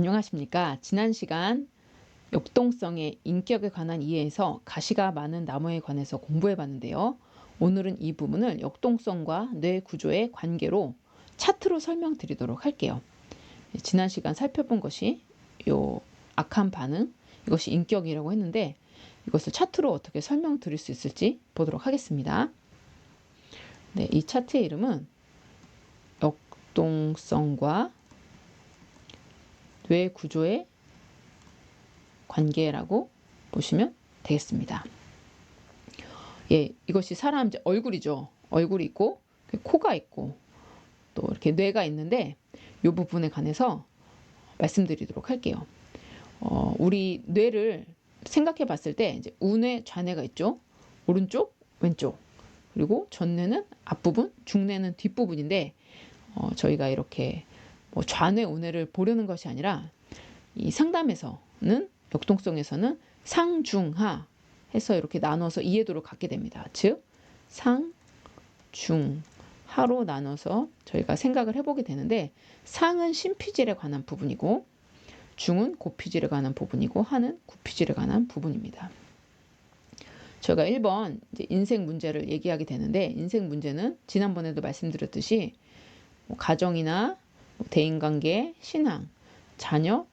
안녕하십니까. 지난 시간 역동성의 인격에 관한 이해에서 가시가 많은 나무에 관해서 공부해 봤는데요. 오늘은 이 부분을 역동성과 뇌 구조의 관계로 차트로 설명드리도록 할게요. 지난 시간 살펴본 것이 요 악한 반응, 이것이 인격이라고 했는데 이것을 차트로 어떻게 설명드릴 수 있을지 보도록 하겠습니다. 네, 이 차트의 이름은 역동성과 뇌 구조의 관계라고 보시면 되겠습니다. 예, 이것이 사람 얼굴이죠. 얼굴이 있고 코가 있고 또 이렇게 뇌가 있는데 이 부분에 관해서 말씀드리도록 할게요. 우리 뇌를 생각해 봤을 때 이제 우뇌, 좌뇌가 있죠. 오른쪽, 왼쪽. 그리고 전뇌는 앞부분, 중뇌는 뒷부분인데 저희가 이렇게 뭐 좌뇌, 우뇌를 보려는 것이 아니라 이 상담에서는 역동성에서는 상, 중, 하 해서 이렇게 나눠서 이해도를 갖게 됩니다. 즉 상, 중, 하로 나눠서 저희가 생각을 해보게 되는데 상은 심피질에 관한 부분이고 중은 고피질에 관한 부분이고 하는 구피질에 관한 부분입니다. 저희가 1번 이제 인생 문제를 얘기하게 되는데 인생 문제는 지난번에도 말씀드렸듯이 뭐 가정이나 뭐 대인관계, 신앙, 자녀,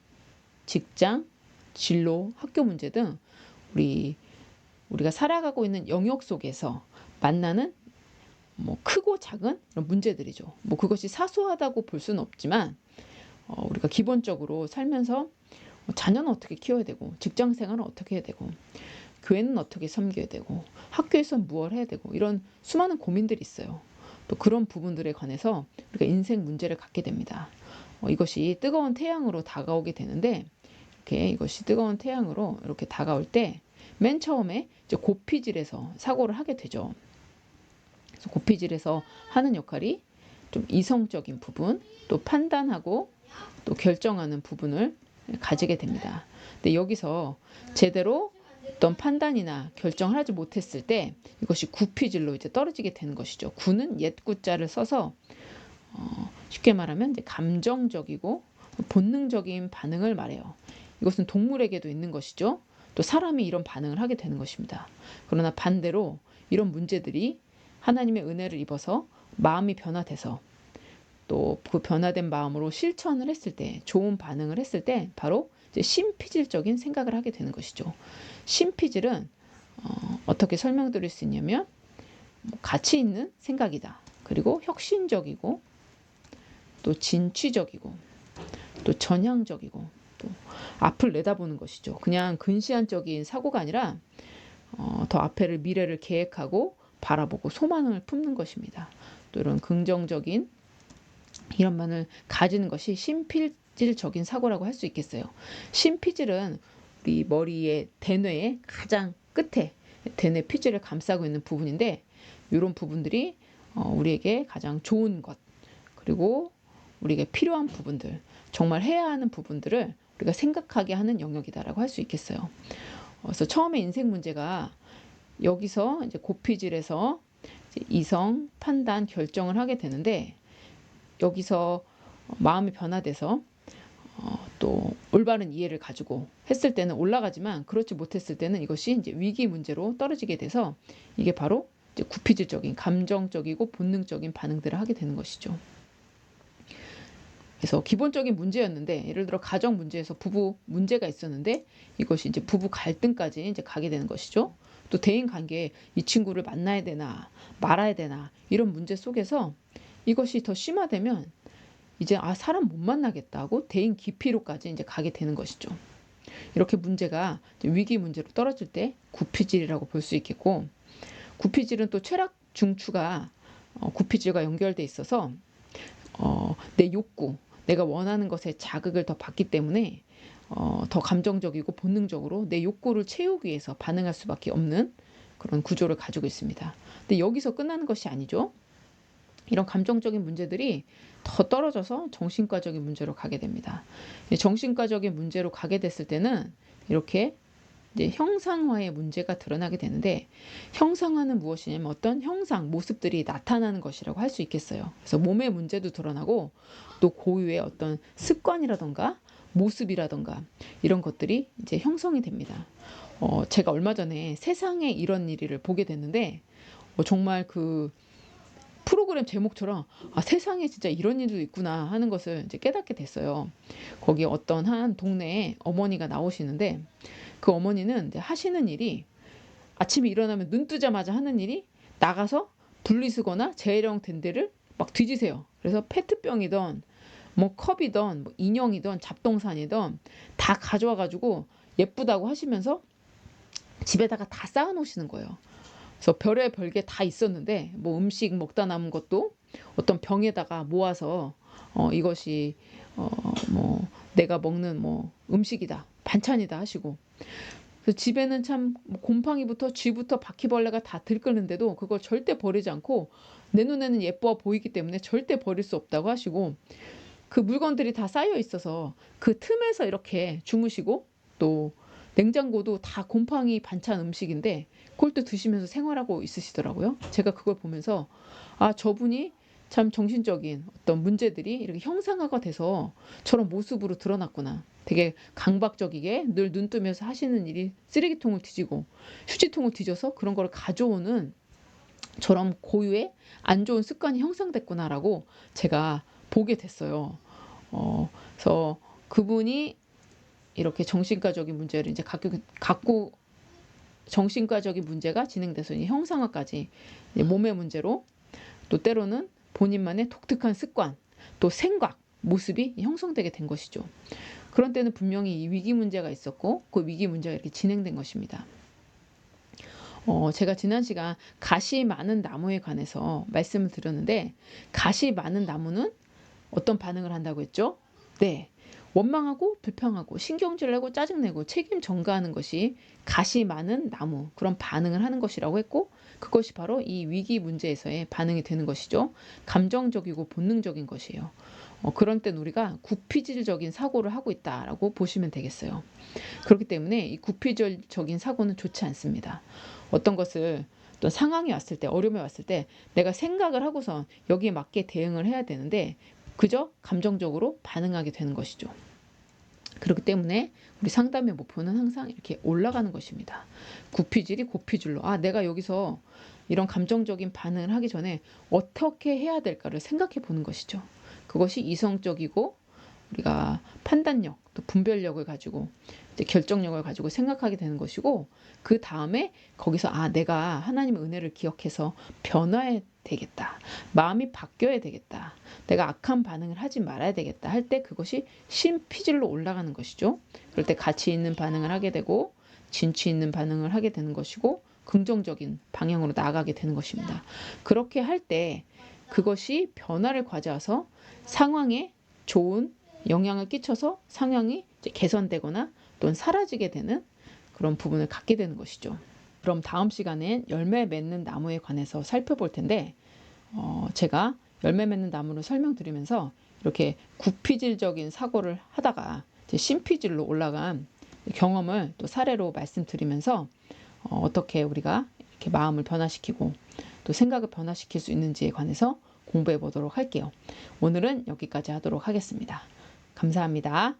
직장, 진로, 학교 문제 등 우리가 살아가고 있는 영역 속에서 만나는 뭐 크고 작은 이런 문제들이죠. 뭐 그것이 사소하다고 볼 수는 없지만 우리가 기본적으로 살면서 자녀는 어떻게 키워야 되고 직장 생활은 어떻게 해야 되고 교회는 어떻게 섬겨야 되고 학교에서 무엇을 해야 되고 이런 수많은 고민들이 있어요. 또 그런 부분들에 관해서 우리가 인생 문제를 갖게 됩니다. 이것이 뜨거운 태양으로 다가오게 되는데 이렇게 이것이 뜨거운 태양으로 이렇게 다가올 때 맨 처음에 이제 고피질에서 사고를 하게 되죠. 그래서 고피질에서 하는 역할이 좀 이성적인 부분, 또 판단하고 또 결정하는 부분을 가지게 됩니다. 근데 여기서 제대로 어떤 판단이나 결정을 하지 못했을 때 이것이 구피질로 이제 떨어지게 되는 것이죠. 구는 옛 구자를 써서 쉽게 말하면 이제 감정적이고 본능적인 반응을 말해요. 이것은 동물에게도 있는 것이죠. 또 사람이 이런 반응을 하게 되는 것입니다. 그러나 반대로 이런 문제들이 하나님의 은혜를 입어서 마음이 변화돼서 또 그 변화된 마음으로 실천을 했을 때 좋은 반응을 했을 때 바로 이제 심피질적인 생각을 하게 되는 것이죠. 심피질은 어떻게 설명드릴 수 있냐면 가치 있는 생각이다. 그리고 혁신적이고 또 진취적이고 또 전향적이고 또 앞을 내다보는 것이죠. 그냥 근시안적인 사고가 아니라 더 앞에를 미래를 계획하고 바라보고 소망을 품는 것입니다. 또 이런 긍정적인 이런 면을 가지는 것이 심피질적인 사고라고 할 수 있겠어요. 심피질은 우리 머리의 대뇌의 가장 끝에 대뇌 피질을 감싸고 있는 부분인데 이런 부분들이 우리에게 가장 좋은 것 그리고 우리에게 필요한 부분들 정말 해야 하는 부분들을 우리가 생각하게 하는 영역이다라고 할 수 있겠어요. 그래서 처음에 인생 문제가 여기서 이제 고피질에서 이제 이성, 판단, 결정을 하게 되는데 여기서 마음이 변화돼서 또 올바른 이해를 가지고 했을 때는 올라가지만 그렇지 못했을 때는 이것이 이제 위기 문제로 떨어지게 돼서 이게 바로 이제 구피질적인 감정적이고 본능적인 반응들을 하게 되는 것이죠. 그래서 기본적인 문제였는데 예를 들어 가정 문제에서 부부 문제가 있었는데 이것이 이제 부부 갈등까지 이제 가게 되는 것이죠. 또 대인 관계에 이 친구를 만나야 되나 말아야 되나 이런 문제 속에서 이것이 더 심화되면 이제 사람 못 만나겠다고 대인 기피로까지 이제 가게 되는 것이죠. 이렇게 문제가 위기 문제로 떨어질 때 구피질이라고 볼 수 있겠고 구피질은 또 최락 중추가 구피질과 연결돼 있어서 내 욕구 내가 원하는 것에 자극을 더 받기 때문에 더 감정적이고 본능적으로 내 욕구를 채우기 위해서 반응할 수밖에 없는 그런 구조를 가지고 있습니다. 근데 여기서 끝나는 것이 아니죠. 이런 감정적인 문제들이 더 떨어져서 정신과적인 문제로 가게 됩니다. 정신과적인 문제로 가게 됐을 때는 이렇게 이제 형상화의 문제가 드러나게 되는데 형상화는 무엇이냐면 어떤 형상, 모습들이 나타나는 것이라고 할 수 있겠어요. 그래서 몸의 문제도 드러나고 또 고유의 어떤 습관이라던가 모습이라던가 이런 것들이 이제 형성이 됩니다. 제가 얼마 전에 세상에 이런 일을 보게 됐는데 정말 그 프로그램 제목처럼 세상에 진짜 이런 일도 있구나 하는 것을 이제 깨닫게 됐어요. 거기 어떤 한 동네에 어머니가 나오시는데 그 어머니는 이제 하시는 일이 아침에 일어나면 눈 뜨자마자 하는 일이 나가서 분리수거나 재활용 된 데를 막 뒤지세요. 그래서 페트병이든 뭐 컵이든 뭐 인형이든 잡동사니든 다 가져와 가지고 예쁘다고 하시면서 집에다가 다 쌓아 놓으시는 거예요. 그래서 별의 별게 다 있었는데 뭐 음식 먹다 남은 것도 어떤 병에다가 모아서 이것이 뭐 내가 먹는 뭐 음식이다, 반찬이다 하시고, 그래서 집에는 참 곰팡이부터 쥐부터 바퀴벌레가 다 들끓는데도 그걸 절대 버리지 않고 내 눈에는 예뻐 보이기 때문에 절대 버릴 수 없다고 하시고, 그 물건들이 다 쌓여 있어서 그 틈에서 이렇게 주무시고, 또 냉장고도 다 곰팡이 반찬 음식인데 그걸 또 드시면서 생활하고 있으시더라고요. 제가 그걸 보면서 저분이 참 정신적인 어떤 문제들이 이렇게 형상화가 돼서 저런 모습으로 드러났구나. 되게 강박적이게 늘 눈 뜨면서 하시는 일이 쓰레기통을 뒤지고 휴지통을 뒤져서 그런 걸 가져오는 저런 고유의 안 좋은 습관이 형성됐구나라고 제가 보게 됐어요. 그래서 그분이 이렇게 정신과적인 문제를 이제 갖고 정신과적인 문제가 진행돼서 이제 형상화까지 이제 몸의 문제로, 또 때로는 본인만의 독특한 습관, 또 생각, 모습이 형성되게 된 것이죠. 그런 때는 분명히 이 위기 문제가 있었고 그 위기 문제가 이렇게 진행된 것입니다. 제가 지난 시간 가시 많은 나무에 관해서 말씀을 드렸는데, 가시 많은 나무는 어떤 반응을 한다고 했죠? 네. 원망하고 불평하고 신경질 내고 짜증내고 책임 전가하는 것이 가시 많은 나무, 그런 반응을 하는 것이라고 했고, 그것이 바로 이 위기 문제에서의 반응이 되는 것이죠. 감정적이고 본능적인 것이에요. 그런 땐 우리가 구피질적인 사고를 하고 있다라고 보시면 되겠어요. 그렇기 때문에 이 구피질적인 사고는 좋지 않습니다. 어떤 것을, 어떤 상황이 왔을 때, 어려움이 왔을 때 내가 생각을 하고선 여기에 맞게 대응을 해야 되는데 그저 감정적으로 반응하게 되는 것이죠. 그렇기 때문에 우리 상담의 목표는 항상 이렇게 올라가는 것입니다. 구피질이 고피질로, 내가 여기서 이런 감정적인 반응을 하기 전에 어떻게 해야 될까를 생각해 보는 것이죠. 그것이 이성적이고 우리가 판단력, 또 분별력을 가지고 이제 결정력을 가지고 생각하게 되는 것이고, 그 다음에 거기서 내가 하나님의 은혜를 기억해서 변화해야 되겠다, 마음이 바뀌어야 되겠다, 내가 악한 반응을 하지 말아야 되겠다 할 때 그것이 신피질로 올라가는 것이죠. 그럴 때 가치 있는 반응을 하게 되고 진취 있는 반응을 하게 되는 것이고 긍정적인 방향으로 나아가게 되는 것입니다. 그렇게 할 때 그것이 변화를 가져와서 상황에 좋은 영향을 끼쳐서 상황이 이제 개선되거나 또는 사라지게 되는 그런 부분을 갖게 되는 것이죠. 그럼 다음 시간엔 열매 맺는 나무에 관해서 살펴볼 텐데, 제가 열매 맺는 나무를 설명드리면서 이렇게 구피질적인 사고를 하다가 이제 신피질로 올라간 경험을 또 사례로 말씀드리면서 어떻게 우리가 이렇게 마음을 변화시키고 또 생각을 변화시킬 수 있는지에 관해서 공부해 보도록 할게요. 오늘은 여기까지 하도록 하겠습니다. 감사합니다.